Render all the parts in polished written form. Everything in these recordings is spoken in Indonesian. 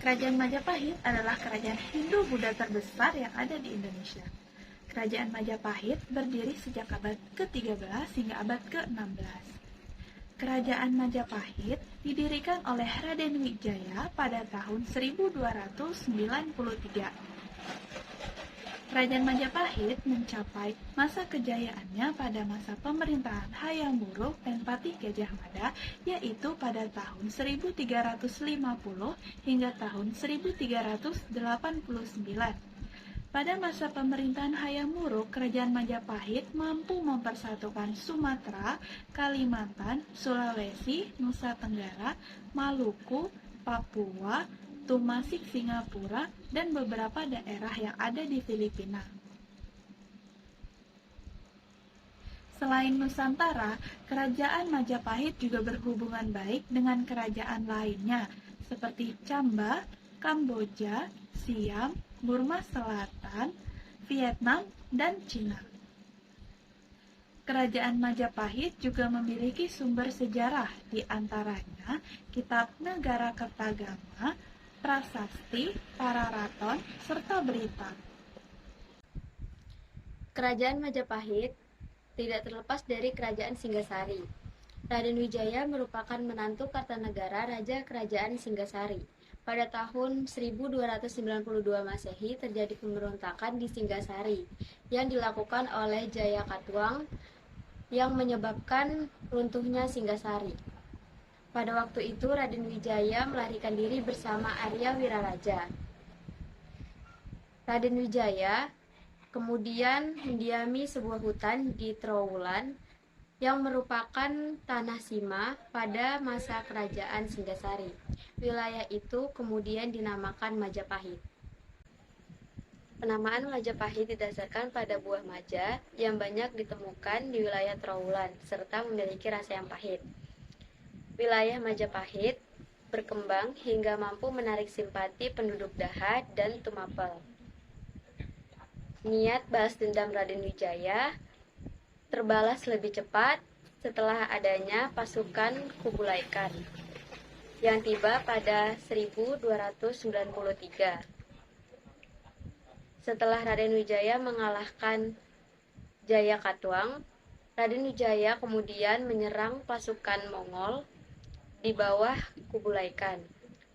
Kerajaan Majapahit adalah kerajaan Hindu-Buddha terbesar yang ada di Indonesia. Kerajaan Majapahit berdiri sejak abad ke-13 hingga abad ke-16. Kerajaan Majapahit didirikan oleh Raden Wijaya pada tahun 1293. Kerajaan Majapahit mencapai masa kejayaannya pada masa pemerintahan Hayam Wuruk dan Patih Gajah Mada, yaitu pada tahun 1350 hingga tahun 1389. Pada masa pemerintahan Hayam Wuruk, Kerajaan Majapahit mampu mempersatukan Sumatera, Kalimantan, Sulawesi, Nusa Tenggara, Maluku, Papua, Tumasik, Singapura, dan beberapa daerah yang ada di Filipina. Selain Nusantara, Kerajaan Majapahit juga berhubungan baik dengan kerajaan lainnya, seperti Camba, Kamboja, Siam, Burma Selatan, Vietnam, dan Cina. Kerajaan Majapahit juga memiliki sumber sejarah, di antaranya Kitab Negara Kertagama, Prasasti, Pararaton, serta berita. Kerajaan Majapahit tidak terlepas dari Kerajaan Singgasari. Raden Wijaya merupakan menantu Kartanegara Raja Kerajaan Singgasari. Pada tahun 1292 Masehi terjadi pemberontakan di Singgasari yang dilakukan oleh Jaya Katuang yang menyebabkan runtuhnya Singgasari. Pada waktu itu Raden Wijaya melarikan diri bersama Arya Wiraraja. Raden Wijaya kemudian mendiami sebuah hutan di Trowulan yang merupakan tanah Sima pada masa kerajaan Singgasari. Wilayah itu kemudian dinamakan Majapahit. Penamaan Majapahit didasarkan pada buah maja yang banyak ditemukan di wilayah Trowulan serta memiliki rasa yang pahit. Wilayah Majapahit berkembang hingga mampu menarik simpati penduduk Daha dan Tumapel. Niat balas dendam Raden Wijaya terbalas lebih cepat setelah adanya pasukan Kublai Khan yang tiba pada 1293. Setelah Raden Wijaya mengalahkan Jaya Katuang, Raden Wijaya kemudian menyerang pasukan Mongol di bawah Kublai Khan.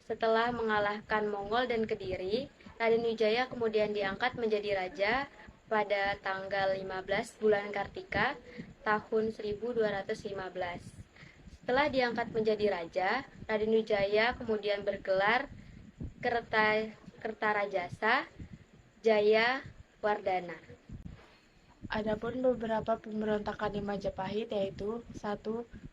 Setelah mengalahkan Mongol dan Kediri, Raden Wijaya kemudian diangkat menjadi raja pada tanggal 15 bulan Kartika tahun 1215. Setelah diangkat menjadi raja, Raden Wijaya kemudian bergelar Kertarajasa Jaya Wardana. Adapun beberapa pemberontakan di Majapahit yaitu 1.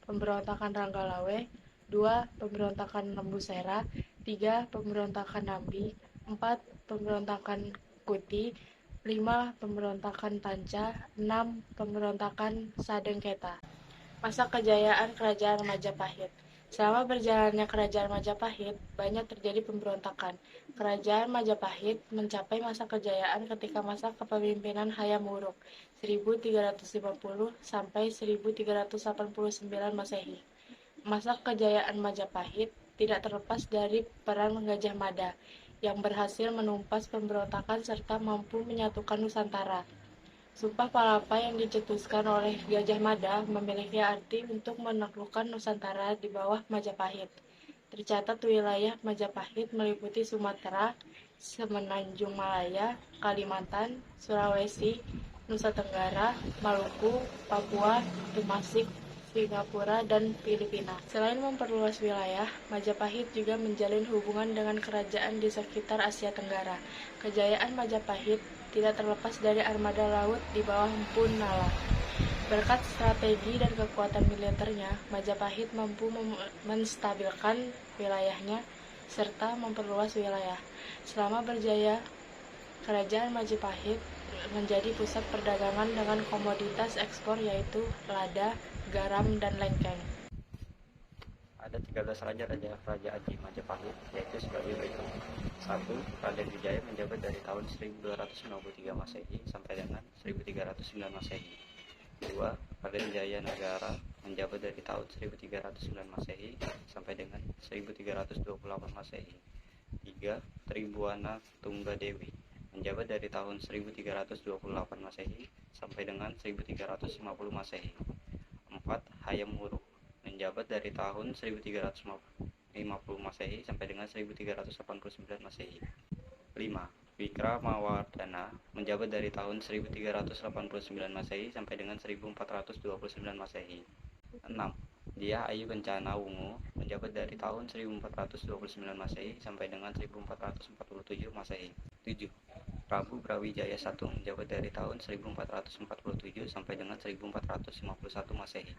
Pemberontakan Ranggalawe, 2. Pemberontakan Lembusera, 3. Pemberontakan Nambi, 4. Pemberontakan Kuti, 5. Pemberontakan Tanca, 6. Pemberontakan Sadengketa. Masa kejayaan Kerajaan Majapahit. Selama berjalannya Kerajaan Majapahit, banyak terjadi pemberontakan. Kerajaan Majapahit mencapai masa kejayaan ketika masa kepemimpinan Hayam Wuruk 1350 sampai 1389 Masehi. Masa kejayaan Majapahit tidak terlepas dari Perang Gajah Mada yang berhasil menumpas pemberontakan serta mampu menyatukan Nusantara. Sumpah Palapa yang dicetuskan oleh Gajah Mada memiliki arti untuk menaklukkan Nusantara di bawah Majapahit. Tercatat wilayah Majapahit meliputi Sumatera, Semenanjung Malaya, Kalimantan, Sulawesi, Nusa Tenggara, Maluku, Papua, Tumasik, Singapura, dan Filipina. Selain memperluas wilayah, Majapahit juga menjalin hubungan dengan kerajaan di sekitar Asia Tenggara. Kejayaan Majapahit tidak terlepas dari armada laut di bawah Empu Nala. Berkat strategi dan kekuatan militernya, Majapahit mampu menstabilkan wilayahnya serta memperluas wilayah. Selama berjaya, Kerajaan Majapahit menjadi pusat perdagangan dengan komoditas ekspor yaitu lada, garam, dan lengkeng. Ada 13 raja-raja kerajaan di Majapahit, yaitu sebagai berikut. 1. Raden Wijaya menjabat dari tahun 1293 Masehi sampai dengan 1309 Masehi. 2. Raden Jaya Nagara menjabat dari tahun 1309 Masehi sampai dengan 1328 Masehi. 3. Tribuana Tunggadewi menjabat dari tahun 1328 Masehi sampai dengan 1350 Masehi. 4. Hayam Wuruk menjabat dari tahun 1350 Masehi sampai dengan 1389 Masehi. 5. Wikramawardhana menjabat dari tahun 1389 Masehi sampai dengan 1429 Masehi. 6. Dyah Ayu Kencana Wungu menjabat dari tahun 1429 Masehi sampai dengan 1447 Masehi. 7. Prabu Brawijaya I menjabat dari tahun 1447 sampai dengan 1451 Masehi.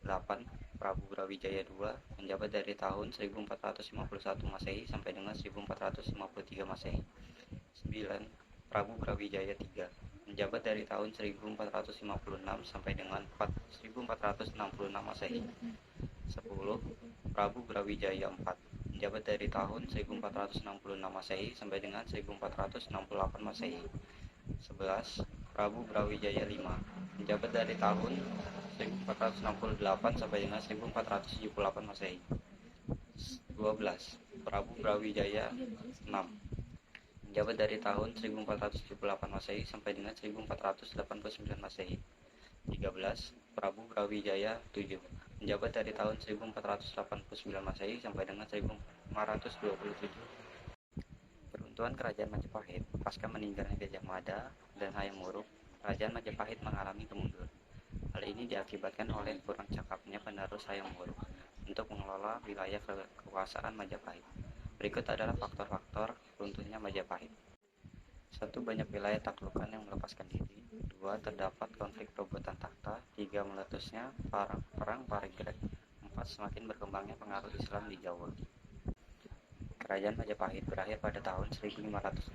8. Prabu Brawijaya II menjabat dari tahun 1451 Masehi sampai dengan 1453 Masehi. 9. Prabu Brawijaya III menjabat dari tahun 1456 sampai dengan 1466 Masehi. 10. Prabu Brawijaya IV menjabat dari tahun 1466 Masehi sampai dengan 1468 Masehi. 11. Prabu Brawijaya V menjabat dari tahun 1468 sampai dengan 1478 Masehi. 12. Prabu Brawijaya VI menjabat dari tahun 1478 Masehi sampai dengan 1489 Masehi. 13. Prabu Brawijaya VII menjabat dari tahun 1489 Masehi sampai dengan 1527. Peruntuhan Kerajaan Majapahit. Pasca meninggalnya Gajah Mada dan Hayam Wuruk, Kerajaan Majapahit mengalami kemunduran. Hal ini diakibatkan oleh kurang cakapnya penerus Hayam Wuruk untuk mengelola wilayah kekuasaan Majapahit. Berikut adalah faktor-faktor runtuhnya Majapahit. 1. Banyak wilayah taklukan yang melepaskan diri. 2. Terdapat konflik perebutan takhta. 3. Meletusnya perang Parigrek. 4. Semakin berkembangnya pengaruh Islam di Jawa. Kerajaan Majapahit berakhir pada tahun 1527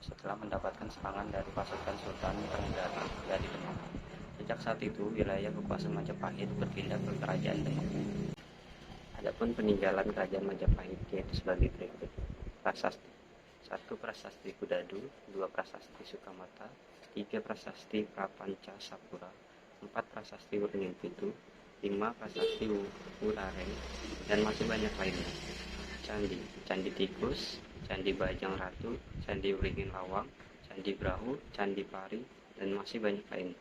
setelah mendapatkan serangan dari pasukan Sultan Trengganu dari Demak. Sejak saat itu, wilayah kekuasaan Majapahit berpindah ke Kerajaan Demak. Adapun peninggalan Kerajaan Majapahit yaitu sebagai berikut. Prasasti. 1. Prasasti Kudadu. 2. Prasasti Sukamata. 3. Prasasti Prapanca Sapura. 4. Prasasti Wringin Pitu. 5. Prasasti Wurareng, dan masih banyak lainnya. Candi. Candi Tikus, Candi Bajang Ratu, Candi Wringin Lawang, Candi Brahu, Candi Pari, dan masih banyak lainnya.